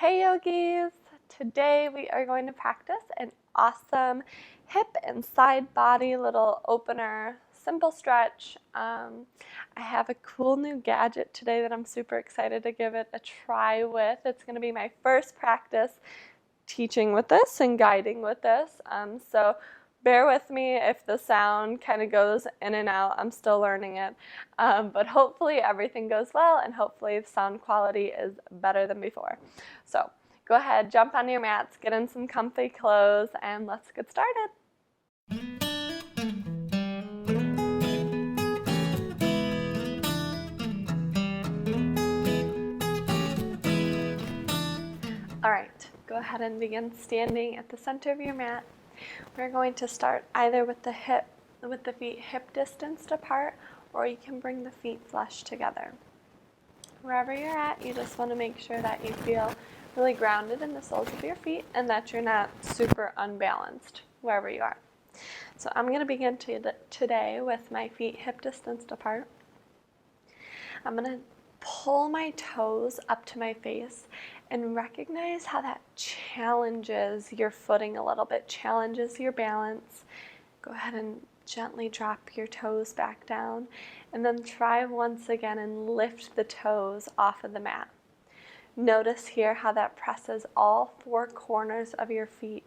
Hey Yogis! Today we are going to practice an awesome hip and side body little opener, simple stretch. I have a cool new gadget today that I'm super excited to give it a try with. It's going to be my first practice teaching with this and guiding with this. So bear with me if the sound kind of goes in and out. I'm still learning it. But hopefully everything goes well and hopefully the sound quality is better than before. So go ahead, jump on your mats, get in some comfy clothes, and let's get started. All right, go ahead and begin standing at the center of your mat. We're going to start either with the feet hip distanced apart, or you can bring the feet flush together. Wherever you're at, you just want to make sure that you feel really grounded in the soles of your feet and that you're not super unbalanced wherever you are. So I'm going to begin today with my feet hip distanced apart. I'm going to pull my toes up to my face and recognize how that challenges your footing a little bit, challenges your balance. Go ahead and gently drop your toes back down, and then try once again and lift the toes off of the mat. Notice here how that presses all four corners of your feet,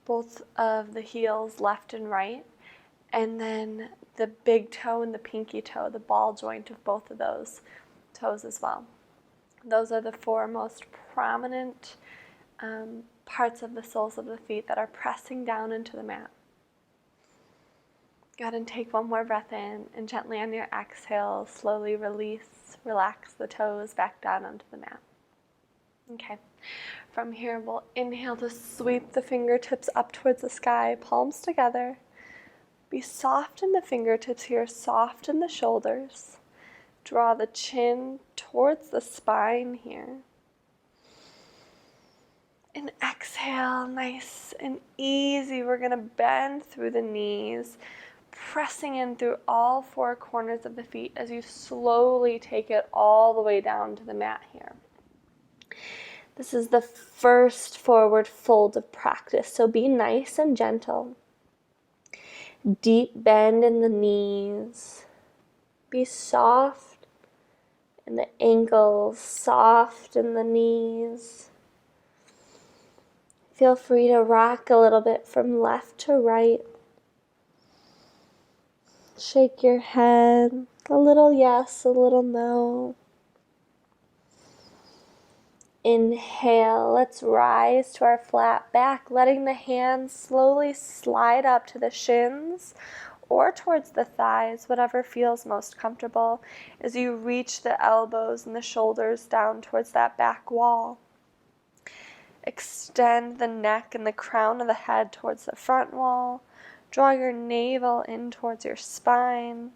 both of the heels left and right, and then the big toe and the pinky toe, the ball joint of both of those toes as well. Those are the four most prominent parts of the soles of the feet that are pressing down into the mat. Go ahead and take one more breath in, and gently on your exhale, slowly relax the toes back down onto the mat. Okay, from here we'll inhale to sweep the fingertips up towards the sky, palms together. Be soft in the fingertips here, soft in the shoulders. Draw the chin towards the spine here. And exhale, nice and easy. We're going to bend through the knees, pressing in through all four corners of the feet as you slowly take it all the way down to the mat here. This is the first forward fold of practice, so be nice and gentle. Deep bend in the knees. Be soft in the ankles, soft in the knees. Feel free to rock a little bit from left to right. Shake your head, a little yes, a little no. Inhale, let's rise to our flat back, letting the hands slowly slide up to the shins or towards the thighs, whatever feels most comfortable, as you reach the elbows and the shoulders down towards that back wall. Extend the neck and the crown of the head towards the front wall. Draw your navel in towards your spine.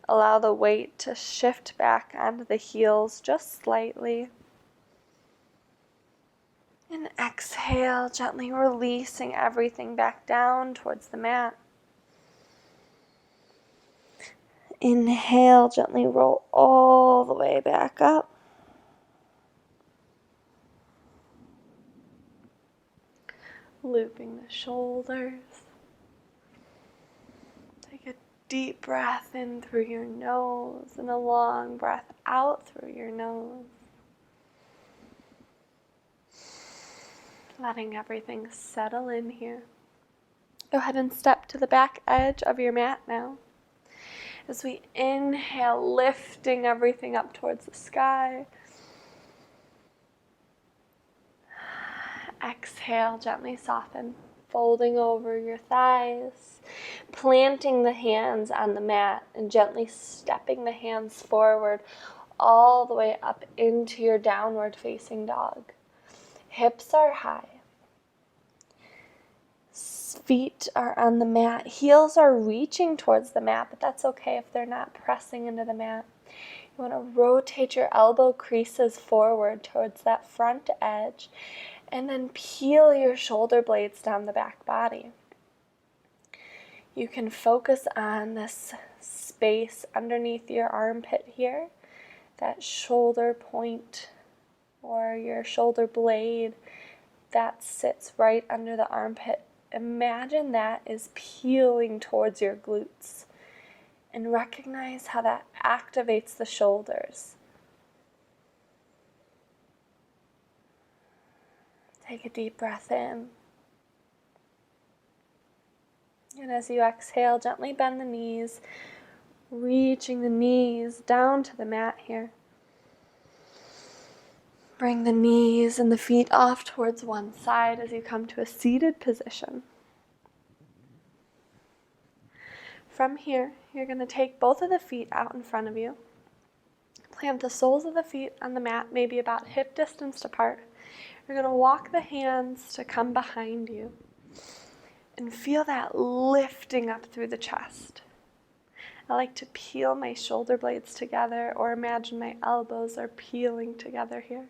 Allow the weight to shift back onto the heels just slightly. And exhale, gently releasing everything back down towards the mat. Inhale, gently roll all the way back up. Looping the shoulders. Take a deep breath in through your nose and a long breath out through your nose. Letting everything settle in here. Go ahead and step to the back edge of your mat now. As we inhale, lifting everything up towards the sky. Exhale, gently soften, folding over your thighs, planting the hands on the mat and gently stepping the hands forward all the way up into your downward facing dog. Hips are high. Feet are on the mat. Heels are reaching towards the mat, but that's okay if they're not pressing into the mat. You want to rotate your elbow creases forward towards that front edge and then peel your shoulder blades down the back body. You can focus on this space underneath your armpit here, that shoulder point or your shoulder blade that sits right under the armpit. Imagine that is peeling towards your glutes, and recognize how that activates the shoulders. Take a deep breath in. And as you exhale, gently bend the knees, reaching the knees down to the mat here. Bring the knees and the feet off towards one side as you come to a seated position. From here, you're going to take both of the feet out in front of you. Plant the soles of the feet on the mat, maybe about hip distance apart. You're going to walk the hands to come behind you. And feel that lifting up through the chest. I like to peel my shoulder blades together, or imagine my elbows are peeling together here.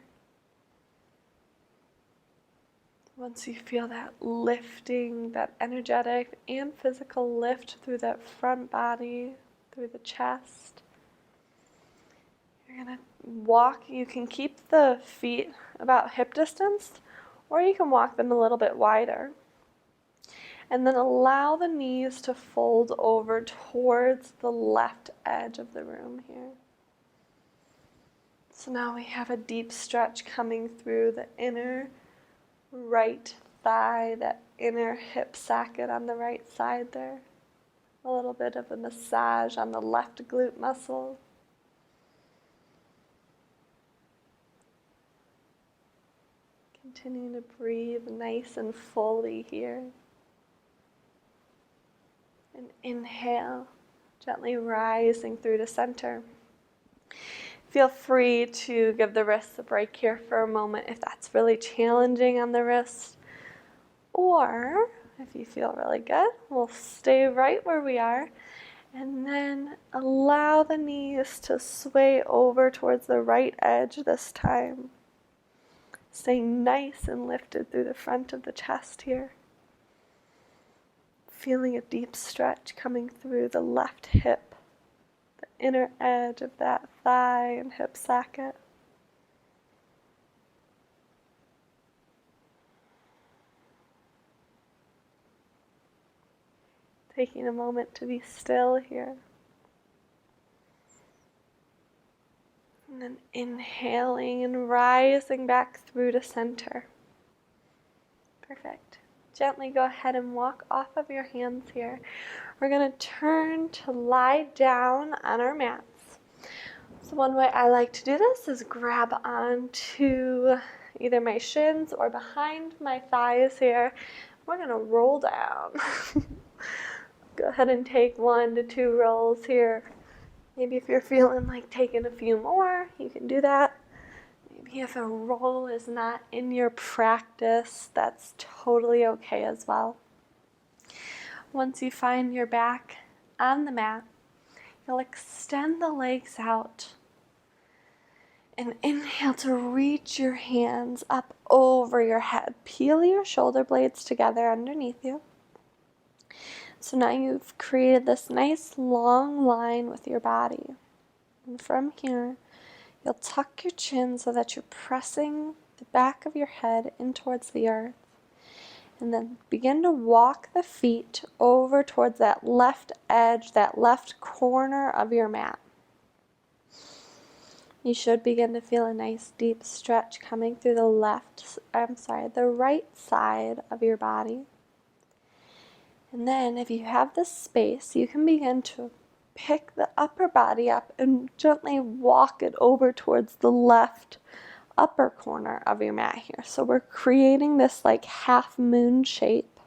Once you feel that lifting, that energetic and physical lift through that front body, through the chest, you're going to walk. You can keep the feet about hip distance, or you can walk them a little bit wider. And then allow the knees to fold over towards the left edge of the room here. So now we have a deep stretch coming through the inner right thigh, that inner hip socket on the right side there. A little bit of a massage on the left glute muscle. Continue to breathe nice and fully here. And inhale, gently rising through the center. Feel free to give the wrists a break here for a moment if that's really challenging on the wrist. Or, if you feel really good, we'll stay right where we are. And then allow the knees to sway over towards the right edge this time. Staying nice and lifted through the front of the chest here. Feeling a deep stretch coming through the left hip, the inner edge of that thigh and hip socket. Taking a moment to be still here. And then inhaling and rising back through to center. Perfect. Gently go ahead and walk off of your hands here. We're going to turn to lie down on our mats. So one way I like to do this is grab onto either my shins or behind my thighs here. We're going to roll down. Go ahead and take 1 to 2 rolls here. Maybe if you're feeling like taking a few more, you can do that. Maybe if a roll is not in your practice, that's totally okay as well. Once you find your back on the mat, you'll extend the legs out and inhale to reach your hands up over your head. Peel your shoulder blades together underneath you. So now you've created this nice long line with your body. And from here, you'll tuck your chin so that you're pressing the back of your head in towards the earth. And then begin to walk the feet over towards that left edge, that left corner of your mat. You should begin to feel a nice deep stretch coming through the right side of your body. And then if you have the space, you can begin to pick the upper body up and gently walk it over towards the left upper corner of your mat here. So we're creating this like half moon shape.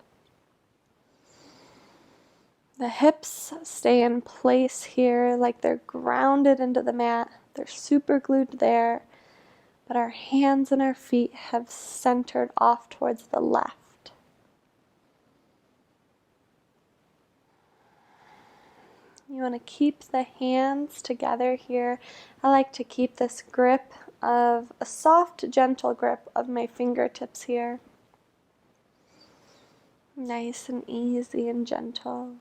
The hips stay in place here like they're grounded into the mat. They're super glued there. But our hands and our feet have centered off towards the left. You want to keep the hands together here. I like to keep this grip of a soft, gentle grip of my fingertips here. Nice and easy and gentle.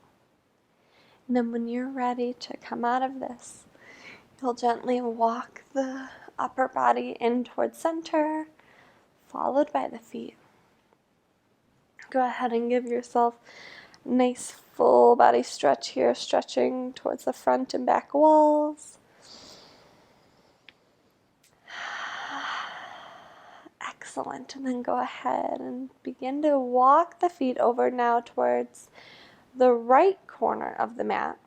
And then when you're ready to come out of this, you'll gently walk the upper body in towards center, followed by the feet. Go ahead and give yourself a nice full body stretch here, stretching towards the front and back walls. Excellent. And then go ahead and begin to walk the feet over now towards the right corner of the mat.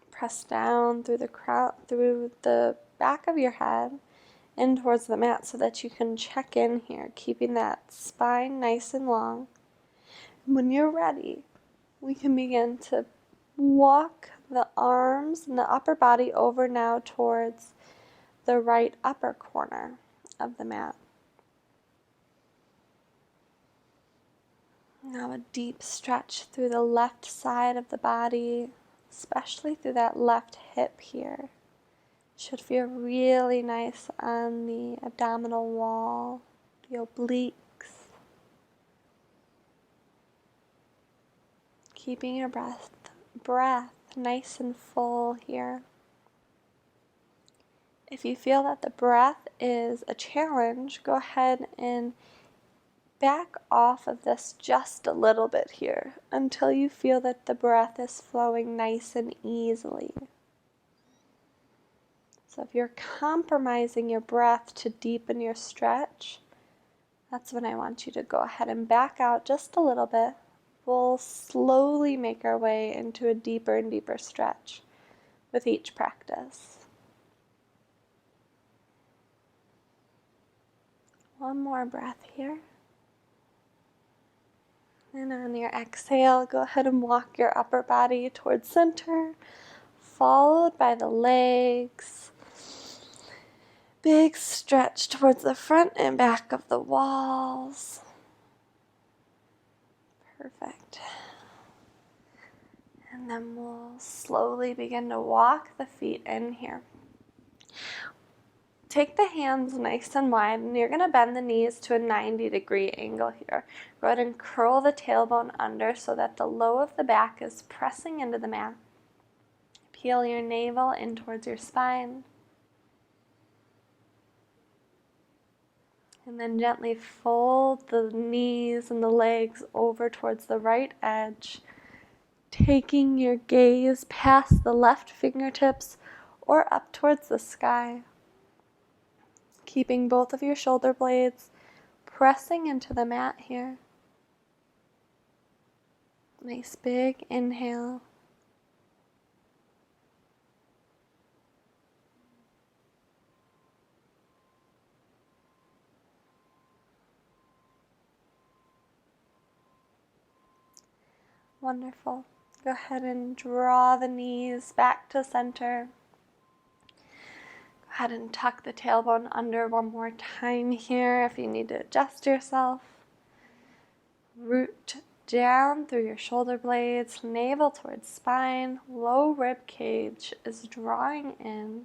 Press down through the crown, through the back of your head in towards the mat so that you can check in here, keeping that spine nice and long. When you're ready, we can begin to walk the arms and the upper body over now towards the right upper corner of the mat. Now a deep stretch through the left side of the body, especially through that left hip here. Should feel really nice on the abdominal wall, the obliques. Keeping your breath nice and full here. If you feel that the breath is a challenge, go ahead and back off of this just a little bit here until you feel that the breath is flowing nice and easily. So if you're compromising your breath to deepen your stretch, that's when I want you to go ahead and back out just a little bit. We'll slowly make our way into a deeper and deeper stretch with each practice. One more breath here. And on your exhale, go ahead and walk your upper body towards center, followed by the legs. Big stretch towards the front and back of the walls. Perfect. And then we'll slowly begin to walk the feet in here. Take the hands nice and wide, and you're going to bend the knees to a 90-degree angle here. Go ahead and curl the tailbone under so that the low of the back is pressing into the mat. Peel your navel in towards your spine. And then gently fold the knees and the legs over towards the right edge, taking your gaze past the left fingertips or up towards the sky. Keeping both of your shoulder blades pressing into the mat here. Nice big inhale. Wonderful. Go ahead and draw the knees back to center. Go ahead and tuck the tailbone under one more time here if you need to adjust yourself. Root down through your shoulder blades, navel towards spine, low rib cage is drawing in,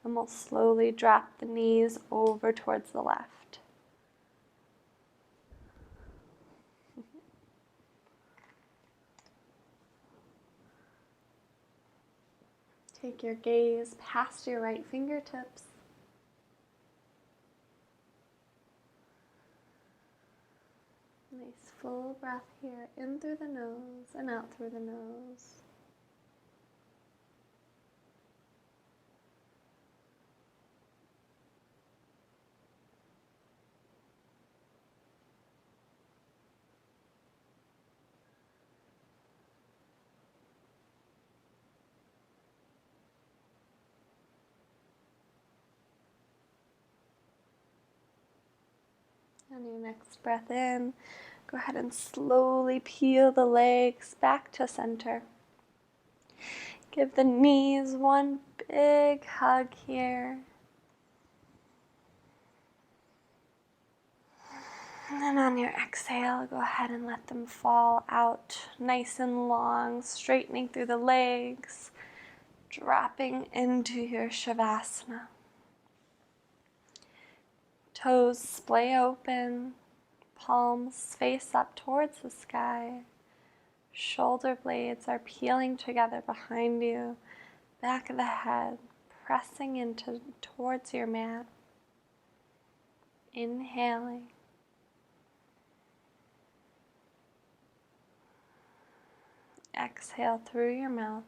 and we'll slowly drop the knees over towards the left. Take your gaze past your right fingertips. Nice full breath here, in through the nose and out through the nose. On your next breath in, go ahead and slowly peel the legs back to center. Give the knees one big hug here. And then on your exhale, go ahead and let them fall out nice and long, straightening through the legs, dropping into your Shavasana. Toes splay open, palms face up towards the sky. Shoulder blades are peeling together behind you, back of the head, pressing into towards your mat. Inhaling. Exhale through your mouth.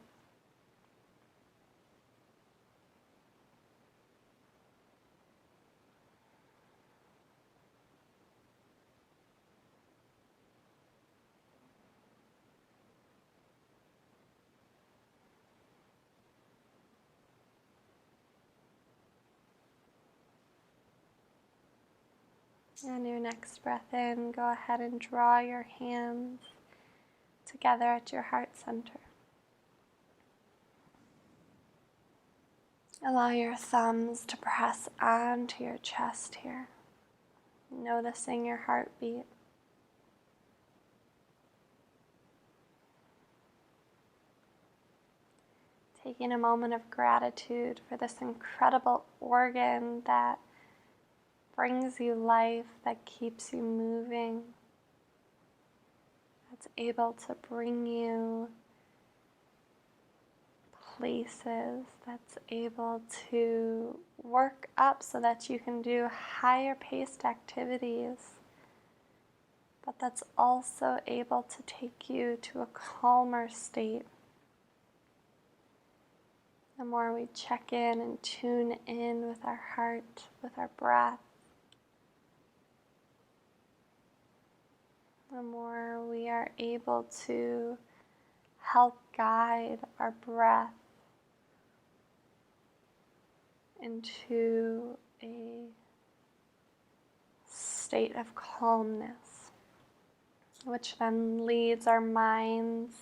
And your next breath in, go ahead and draw your hands together at your heart center. Allow your thumbs to press onto your chest here, noticing your heartbeat. Taking a moment of gratitude for this incredible organ that brings you life, that keeps you moving, that's able to bring you places, that's able to work up so that you can do higher paced activities, but that's also able to take you to a calmer state. The more we check in and tune in with our heart, with our breath, the more we are able to help guide our breath into a state of calmness, which then leads our minds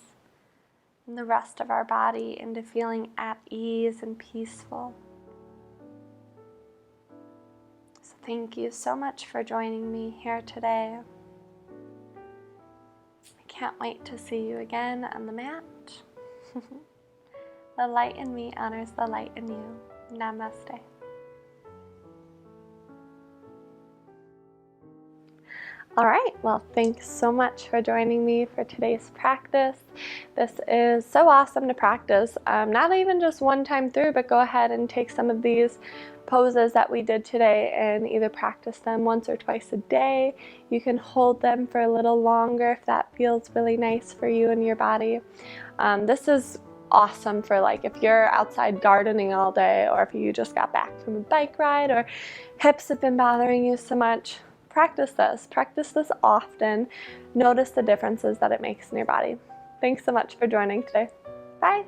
and the rest of our body into feeling at ease and peaceful. So thank you so much for joining me here today. I can't wait to see you again on the mat. The light in me honors the light in you. Namaste. All right, well, thanks so much for joining me for today's practice. This is so awesome to practice, not even just one time through, but go ahead and take some of these poses that we did today and either practice them once or twice a day. You can hold them for a little longer if that feels really nice for you and your body. This is awesome for like if you're outside gardening all day, or if you just got back from a bike ride, or hips have been bothering you so much. Practice this often. Notice the differences that it makes in your body. Thanks so much for joining today. Bye.